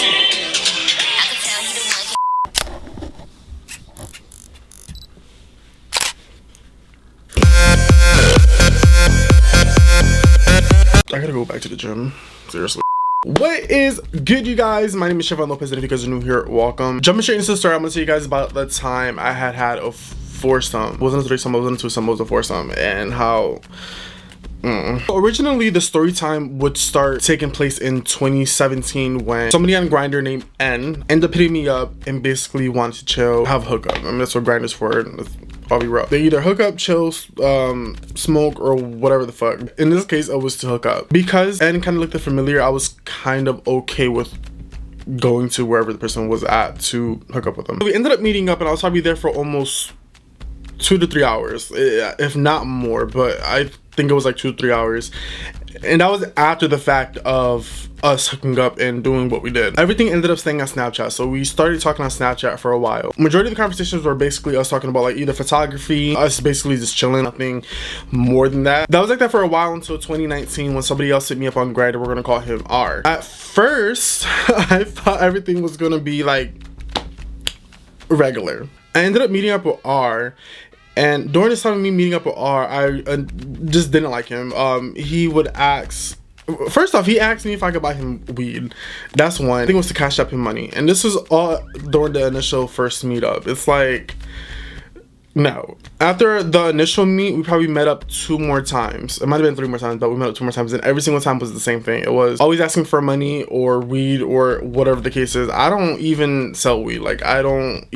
I gotta go back to the gym, seriously. What is good, you guys? My name is Travon Lopez, and if you guys are new here, welcome. Jumping straight into the story, I'm gonna tell you guys about the time I had a foursome. It wasn't a threesome, it wasn't a twosome, it was a foursome, and how originally the story time would start taking place in 2017 when somebody on Grindr named N ended up hitting me up and basically wanted to chill, have a hookup. I mean, that's what Grindr's for. I'll be real. They either hook up, chill, smoke, or whatever the fuck. In this case, it was to hook up. Because N kind of looked familiar, I was kind of okay with going to wherever the person was at to hook up with them. We ended up meeting up, and I was probably there for almost 2 to 3 hours, if not more, but I think it was like 2 to 3 hours. And that was after the fact of us hooking up and doing what we did. Everything ended up staying on Snapchat, so we started talking on Snapchat for a while. Majority of the conversations were basically us talking about like either photography, us basically just chilling, nothing more than that. That was like that for a while until 2019 when somebody else hit me up on Grindr. We're gonna call him R. At first, I thought everything was gonna be like regular. I ended up meeting up with R. And during this time of me meeting up with R, I just didn't like him. He would ask, first off, he asked me if I could buy him weed. That's one. I think it was to cash up him money. And this was all during the initial first meetup. It's like, no. After the initial meet, we probably met up 2 more times. It might have been 3 more times, but we met up 2 more times. And every single time was the same thing. It was always asking for money or weed or whatever the case is. I don't even sell weed. Like, I don't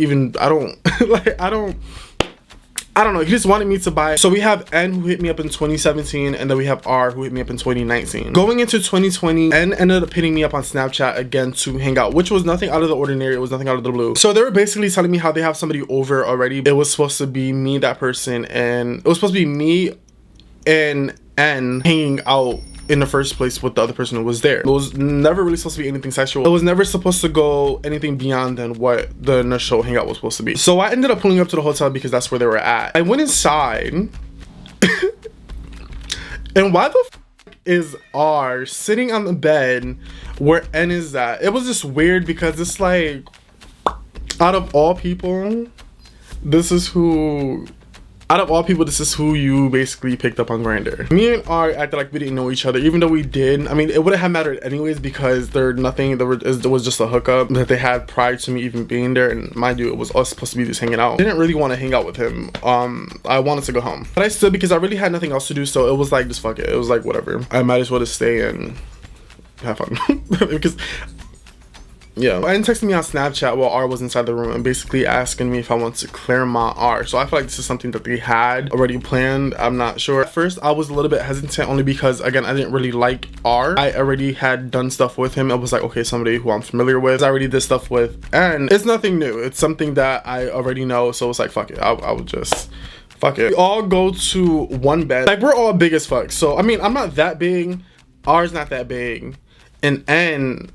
know, he just wanted me to buy. So we have N, who hit me up in 2017, and then we have R, who hit me up in 2019. Going into 2020, N ended up hitting me up on Snapchat again to hang out, which was nothing out of the ordinary. It was nothing out of the blue. So they were basically telling me how they have somebody over already. It was supposed to be me, that person, and it was supposed to be me and N hanging out in the first place with the other person who was there. It was never really supposed to be anything sexual. It was never supposed to go anything beyond than what the initial hangout was supposed to be. So I ended up pulling up to the hotel because that's where they were at. I went inside and why the f is R sitting on the bed where N is at? It was just weird because it's like, out of all people, this is who you basically picked up on Grindr. Me and R acted like we didn't know each other, even though we did. I mean, it wouldn't have mattered anyways because there was just a hookup that they had prior to me even being there. And mind you, it was us supposed to be just hanging out. I didn't really want to hang out with him. I wanted to go home, but I still, because I really had nothing else to do, so it was like, just fuck it. It was like, whatever. I might as well just stay and have fun because. Yeah, and texted me on Snapchat while R was inside the room and basically asking me if I wanted to clear my R. So I feel like this is something that they had already planned. I'm not sure. At first, I was a little bit hesitant only because, again, I didn't really like R. I already had done stuff with him. I was like, okay, somebody who I'm familiar with. I already did stuff with, and it's nothing new. It's something that I already know. So it's like, fuck it. I would just. Fuck it. We all go to one bed. Like, we're all big as fuck. So, I mean, I'm not that big. R's not that big. And N.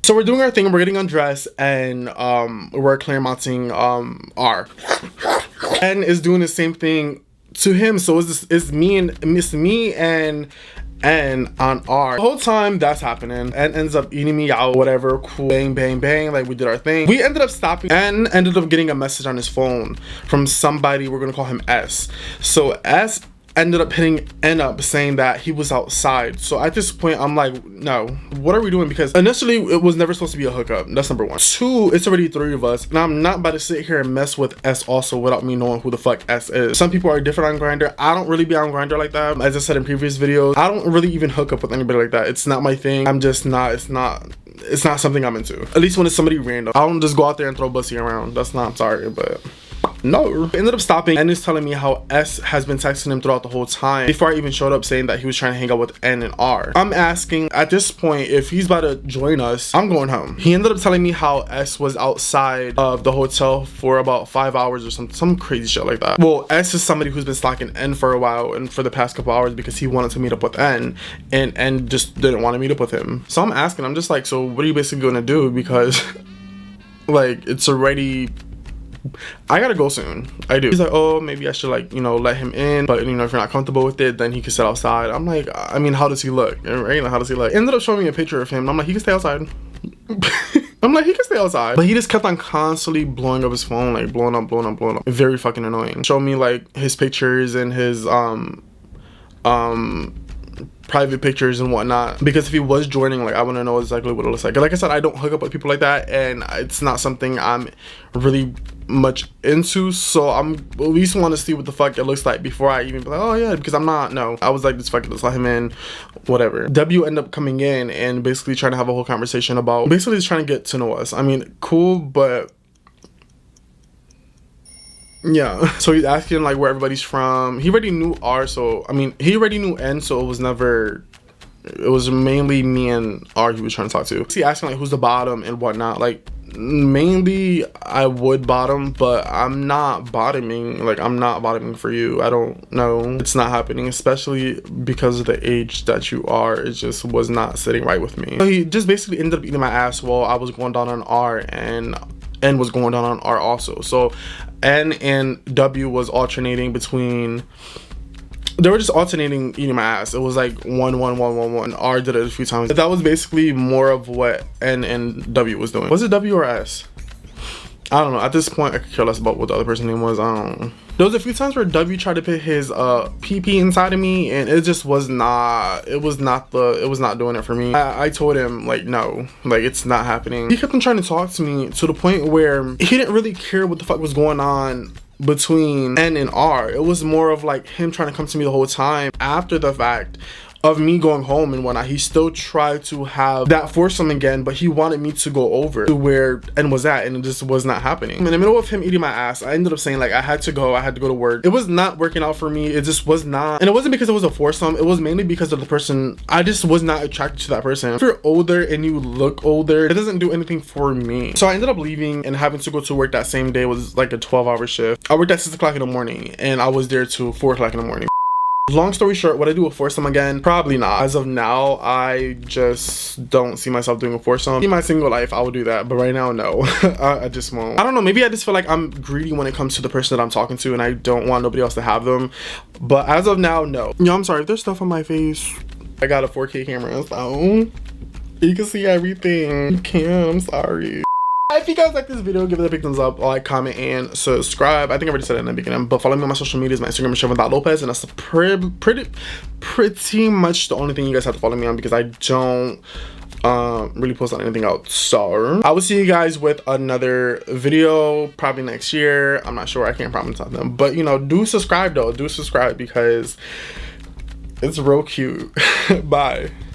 So we're doing our thing, we're getting undressed, and we're clear-mounting R. N is doing the same thing to him, so it's me and N on R. The whole time that's happening, N ends up eating me out, whatever, cool, bang, bang, bang, like we did our thing. We ended up stopping. N ended up getting a message on his phone from somebody, we're gonna call him S. So S ended up hitting N up saying that he was outside. So at this point, I'm like, no, what are we doing? Because initially it was never supposed to be a hookup. That's number 1. 2, it's already 3 of us, and I'm not about to sit here and mess with S also without me knowing who the fuck S is. Some people are different on Grindr. I don't really be on Grindr like that. As I said in previous videos, I don't really even hook up with anybody like that. It's not my thing. I'm just not, it's not something I'm into. At least when it's somebody random. I don't just go out there and throw bussy around. That's not, I'm sorry, but no. Ended up stopping. N is telling me how S has been texting him throughout the whole time before I even showed up, saying that he was trying to hang out with N and R. I'm asking at this point if he's about to join us. I'm going home. He ended up telling me how S was outside of the hotel for about 5 hours or some crazy shit like that. Well, S is somebody who's been stalking N for a while and for the past couple hours because he wanted to meet up with N, and N just didn't want to meet up with him. So I'm asking, I'm just like, so what are you basically going to do? Because like, it's already I gotta go soon. I do. He's like, oh, maybe I should like, you know, let him in, but you know, if you're not comfortable with it, then he can sit outside. I'm like, I mean, how does he look? Right? Like, how does he look? Ended up showing me a picture of him. I'm like, he can stay outside. I'm like, he can stay outside. But he just kept on constantly blowing up his phone, like blowing up. Very fucking annoying. Show me like his pictures and his private pictures and whatnot, because if he was joining, like I want to know exactly what it looks like. Like I said, I don't hook up with people like that, and it's not something I'm really much into, so I'm at least want to see what the fuck it looks like before I even be like, oh yeah, because I'm not, no, I was like, this fucking, let's let him in, whatever. W ended up coming in and basically trying to have a whole conversation about basically just trying to get to know us. I mean, cool, but yeah. So he's asking like where everybody's from. He already knew R, so I mean he already knew N, so it was never, it was mainly me and R he was trying to talk to. He asking like who's the bottom and whatnot. Like mainly I would bottom, but I'm not bottoming. Like I'm not bottoming for you. I don't know, it's not happening, especially because of the age that you are. It just was not sitting right with me. So he just basically ended up eating my ass while I was going down on R, and N was going down on R also. So N and W was alternating between, they were just alternating eating my ass. It was like 1-1-1-1-1. R did it a few times. That was basically more of what N and W was doing. Was it W or S? I don't know. At this point, I could care less about what the other person's name was. I don't know. There was a few times where W tried to put his PP inside of me, and it just was not, it was not doing it for me. I told him like, no, like it's not happening. He kept on trying to talk to me to the point where he didn't really care what the fuck was going on between N and R. It was more of like him trying to come to me the whole time after the fact of me going home and whatnot. He still tried to have that foursome again, but he wanted me to go over to where N was at, and it just was not happening. In the middle of him eating my ass, I ended up saying like I had to go to work. It was not working out for me. It just was not, and it wasn't because it was a foursome. It was mainly because of the person. I just was not attracted to that person. If you're older and you look older, it doesn't do anything for me. So I ended up leaving and having to go to work that same day. It was like a 12-hour shift. I worked at 6 o'clock in the morning and I was there till 4 o'clock in the morning. Long story short, would I do a foursome again? Probably not. As of now, I just don't see myself doing a foursome. In my single life, I would do that, but right now, no. I just won't. I don't know, maybe I just feel like I'm greedy when it comes to the person that I'm talking to, and I don't want nobody else to have them. But as of now, no. Yo, I'm sorry if there's stuff on my face. I got a 4K camera, so you can see everything. You can, I'm sorry. If you guys like this video, give it a big thumbs up, like, comment, and subscribe. I think I already said it in the beginning, but follow me on my social medias. My Instagram is Travon.Lopez, and that's pretty much the only thing you guys have to follow me on, because I don't really post on anything else. So I will see you guys with another video probably next year. I'm not sure. I can't promise on them, but you know, do subscribe though. Do subscribe because it's real cute. Bye.